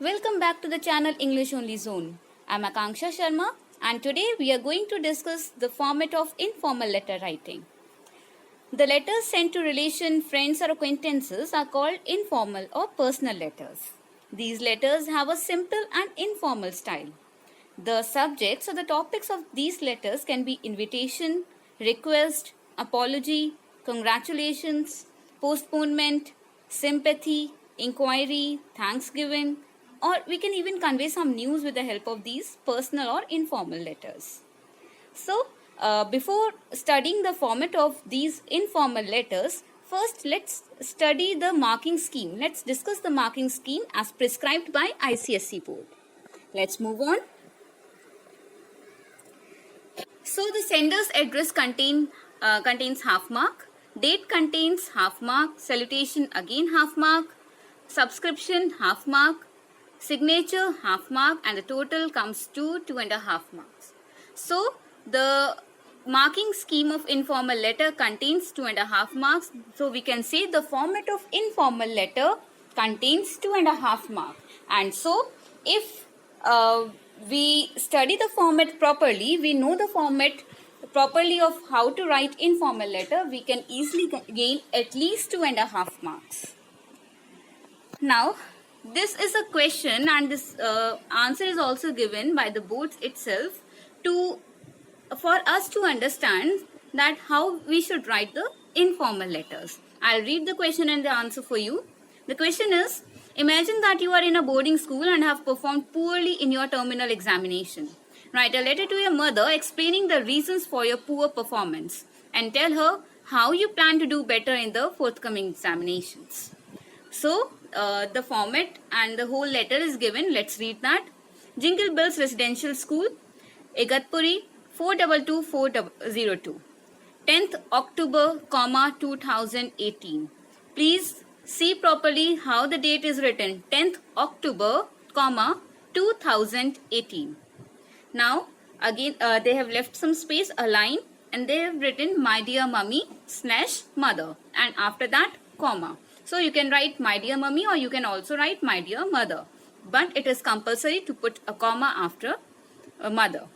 Welcome back to the channel English Only Zone. I'm Akanksha Sharma and today we are going to discuss the format of informal letter writing. The letters sent to relation, friends or acquaintances are called informal or personal letters. These letters have a simple and informal style. The subjects or the topics of these letters can be invitation, request, apology, congratulations, postponement, sympathy, inquiry, thanksgiving, or we can even convey some news with the help of these personal or informal letters. So, before studying the format of these informal letters, first let's study the marking scheme. Let's discuss the marking scheme as prescribed by ICSE board. Let's move on. So the sender's address contains half mark, date contains half mark, salutation again half mark, subscription half mark, signature half mark, and the total comes to 2.5 marks. So the marking scheme of informal letter contains 2.5 marks. So we can say the format of informal letter contains 2.5 marks. And so if we study the format properly, we know the format properly of how to write informal letter, we can easily gain at least 2.5 marks. Now, this is a question and this answer is also given by the board itself for us to understand that how we should write the informal letters. I'll read the question and the answer for you. The question is, imagine that you are in a boarding school and have performed poorly in your terminal examination. Write a letter to your mother explaining the reasons for your poor performance and tell her how you plan to do better in the forthcoming examinations. So, the format and the whole letter is given. Let's read that. Jingle Bells Residential School, Igatpuri, 422402. 10th October, 2018. Please see properly how the date is written. 10th October, 2018. Now, again, they have left some space, a line, and they have written my dear mummy / mother. And after that, comma. So, you can write my dear mummy or you can also write my dear mother. But it is compulsory to put a comma after mother.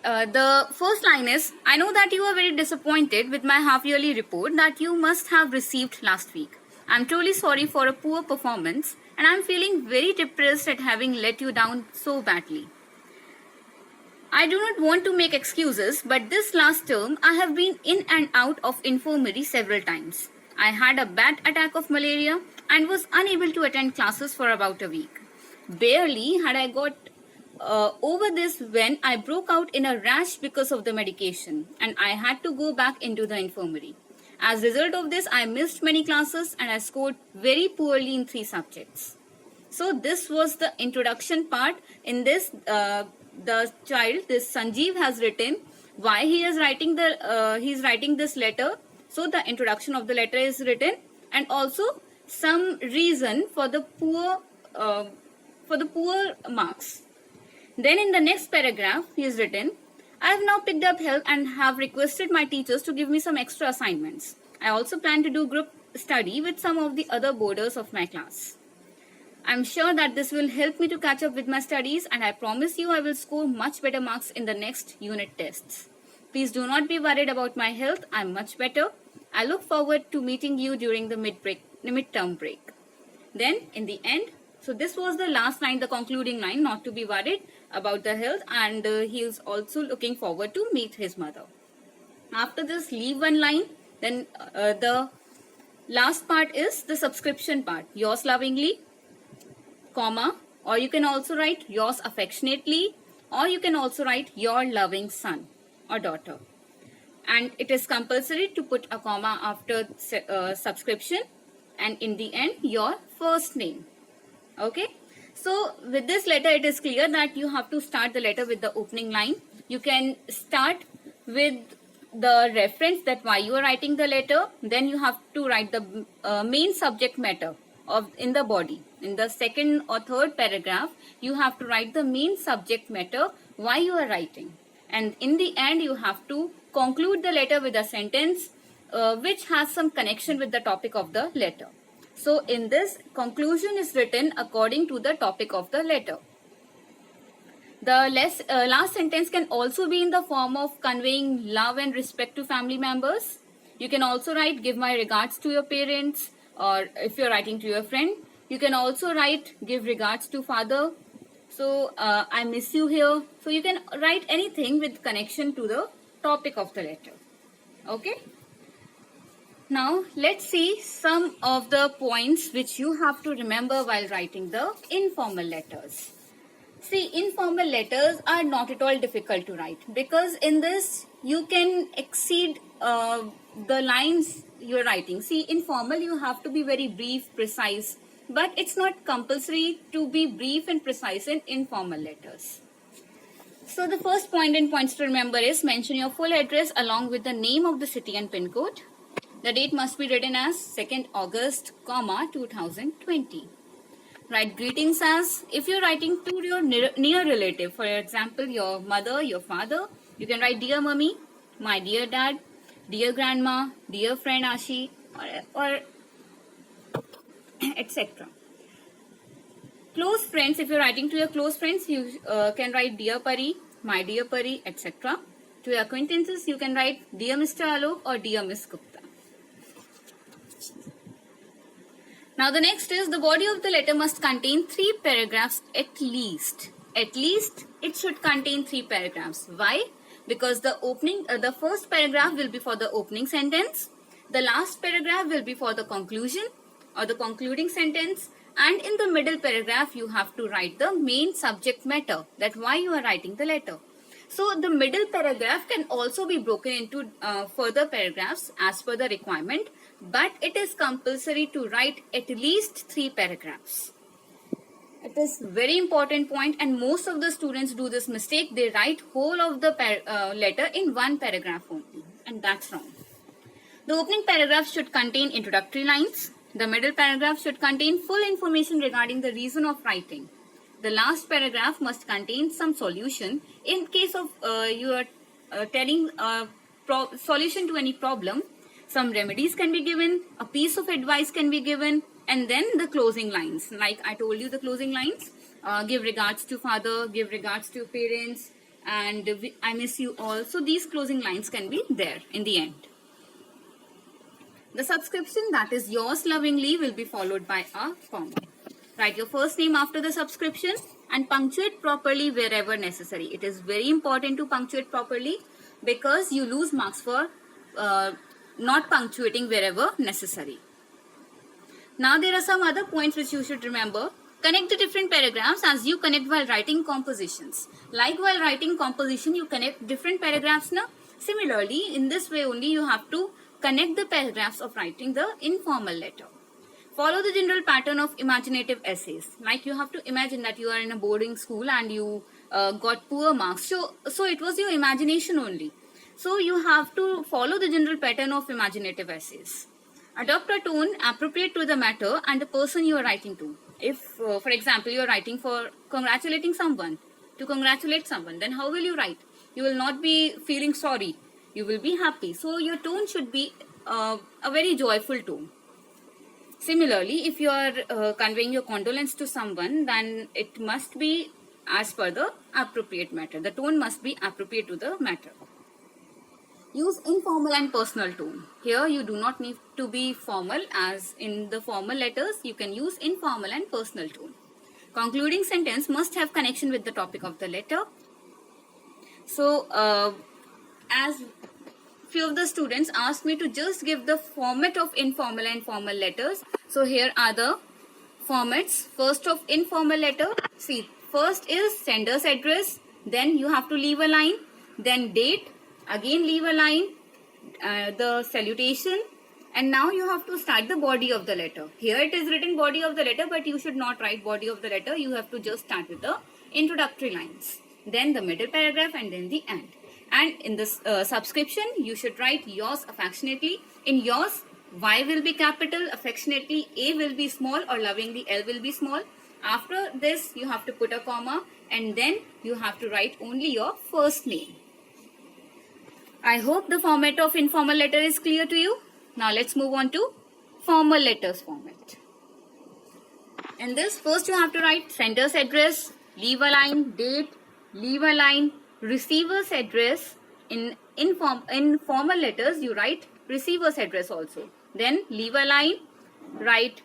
The first line is, I know that you are very disappointed with my half-yearly report that you must have received last week. I'm truly sorry for a poor performance and I'm feeling very depressed at having let you down so badly. I do not want to make excuses, but this last term I have been in and out of infirmary several times. I had a bad attack of malaria and was unable to attend classes for about a week. Barely had I got over this when I broke out in a rash because of the medication and I had to go back into the infirmary. As a result of this, I missed many classes and I scored very poorly in 3 subjects. So this was the introduction part. In this, the child, this Sanjeev, has written why he is writing this letter. So the introduction of the letter is written and also some reason for the poor marks. Then in the next paragraph, he has written, I have now picked up help and have requested my teachers to give me some extra assignments. I also plan to do group study with some of the other boarders of my class. I am sure that this will help me to catch up with my studies and I promise you I will score much better marks in the next unit tests. Please do not be worried about my health. I am much better. I look forward to meeting you during the midterm break. Then in the end, so this was the last line, the concluding line, not to be worried about the health, and he is also looking forward to meet his mother. After this, leave one line. Then the last part is the subscription part. Yours lovingly, comma, or you can also write yours affectionately, or you can also write your loving son or daughter. And it is compulsory to put a comma after subscription, and in the end, your first name. Okay, so with this letter, it is clear that you have to start the letter with the opening line. You can start with the reference that why you are writing the letter. Then you have to write the main subject matter in the body. In the second or third paragraph, you have to write the main subject matter why you are writing. And in the end, you have to conclude the letter with a sentence which has some connection with the topic of the letter. So in this, conclusion is written according to the topic of the letter. The last sentence can also be in the form of conveying love and respect to family members. You can also write, give my regards to your parents, or if you're writing to your friend, you can also write, give regards to father. So I miss you here. So you can write anything with connection to the topic of the letter. Okay. Now let's see some of the points which you have to remember while writing the informal letters. See, informal letters are not at all difficult to write, because in this you can exceed the lines you're writing. See, informal you have to be very brief, precise, but it's not compulsory to be brief and precise in informal letters. So the first point and points to remember is mention your full address along with the name of the city and pin code. The date must be written as 2nd August, 2020. Write greetings as, if you're writing to your near relative, for example, your mother, your father, you can write dear mummy, my dear dad, dear grandma, dear friend Ashi, or etc. Close friends, if you're writing to your close friends, you can write dear Pari, my dear Pari, etc. To your acquaintances, you can write dear Mr. Alok or dear Miss Gupta. Now the next is, the body of the letter must contain 3 paragraphs at least. At least it should contain 3 paragraphs. Why? Because the first paragraph will be for the opening sentence, the last paragraph will be for the conclusion or the concluding sentence, and in the middle paragraph you have to write the main subject matter, that why you are writing the letter. So the middle paragraph can also be broken into further paragraphs as per the requirement, but it is compulsory to write at least 3 paragraphs. It is very important point, and most of the students do this mistake. They write whole of the letter in 1 paragraph only, and that's wrong. The opening paragraph should contain introductory lines. The middle paragraph should contain full information regarding the reason of writing. The last paragraph must contain some solution. In case of you are telling a solution to any problem, some remedies can be given, a piece of advice can be given, and then the closing lines. Like I told you, the closing lines, give regards to father, give regards to parents, and I miss you all. So these closing lines can be there in the end. The subscription, that is yours lovingly, will be followed by a comma. Write your first name after the subscription and punctuate properly wherever necessary. It is very important to punctuate properly, because you lose marks for not punctuating wherever necessary. Now there are some other points which you should remember. Connect the different paragraphs as you connect while writing compositions. Like while writing composition, you connect different paragraphs now. Similarly, in this way only you have to connect the paragraphs of writing the informal letter. Follow the general pattern of imaginative essays. Like you have to imagine that you are in a boarding school and you got poor marks. So it was your imagination only. So you have to follow the general pattern of imaginative essays. Adopt a tone appropriate to the matter and the person you are writing to. If, for example, you are writing for congratulating someone, to congratulate someone, then how will you write? You will not be feeling sorry. You will be happy. So your tone should be a very joyful tone. Similarly, if you are conveying your condolence to someone, then it must be as per the appropriate matter. The tone must be appropriate to the matter. Use informal and personal tone. Here you do not need to be formal, as in the formal letters you can use informal and personal tone. Concluding sentence must have connection with the topic of the letter. So as few of the students asked me to just give the format of informal and formal letters. So here are the formats. First of informal letter. See, first is sender's address. Then you have to leave a line. Then date. Again leave a line, the salutation, and now you have to start the body of the letter. Here it is written body of the letter, but you should not write body of the letter. You have to just start with the introductory lines, then the middle paragraph, and then the end. And in this subscription, you should write yours affectionately. In yours, Y will be capital, affectionately A will be small, or lovingly L will be small. After this, you have to put a comma, and then you have to write only your first name. I hope the format of informal letter is clear to you. Now let's move on to formal letters format. In this, first you have to write sender's address, leave a line, date, leave a line, receiver's address. In formal letters, you write receiver's address also. Then leave a line, write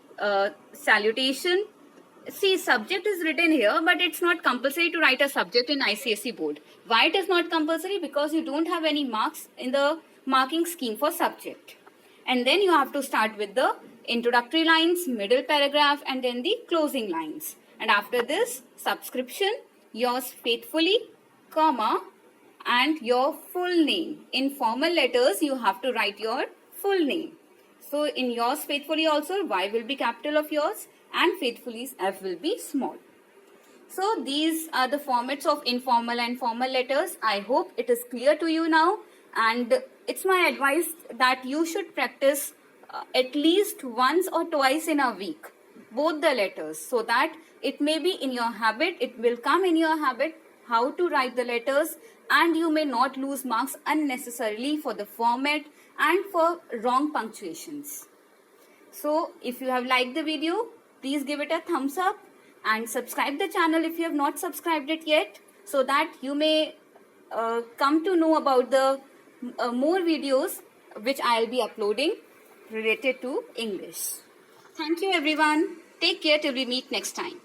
salutation. See, subject is written here, but it's not compulsory to write a subject in ICSE board. Why it is not compulsory? Because you don't have any marks in the marking scheme for subject. And then you have to start with the introductory lines, middle paragraph, and then the closing lines. And after this, subscription, yours faithfully, comma, and your full name. In formal letters, you have to write your full name. So in yours faithfully also, Y will be capital of yours and faithfully's F will be small. So these are the formats of informal and formal letters. I hope it is clear to you now, and it's my advice that you should practice at least once or twice in a week, both the letters, so that it may be in your habit, it will come in your habit how to write the letters, and you may not lose marks unnecessarily for the format and for wrong punctuations. So if you have liked the video, please give it a thumbs up and subscribe the channel if you have not subscribed it yet, so that you may come to know about the more videos which I'll be uploading related to English. Thank you everyone. Take care till we meet next time.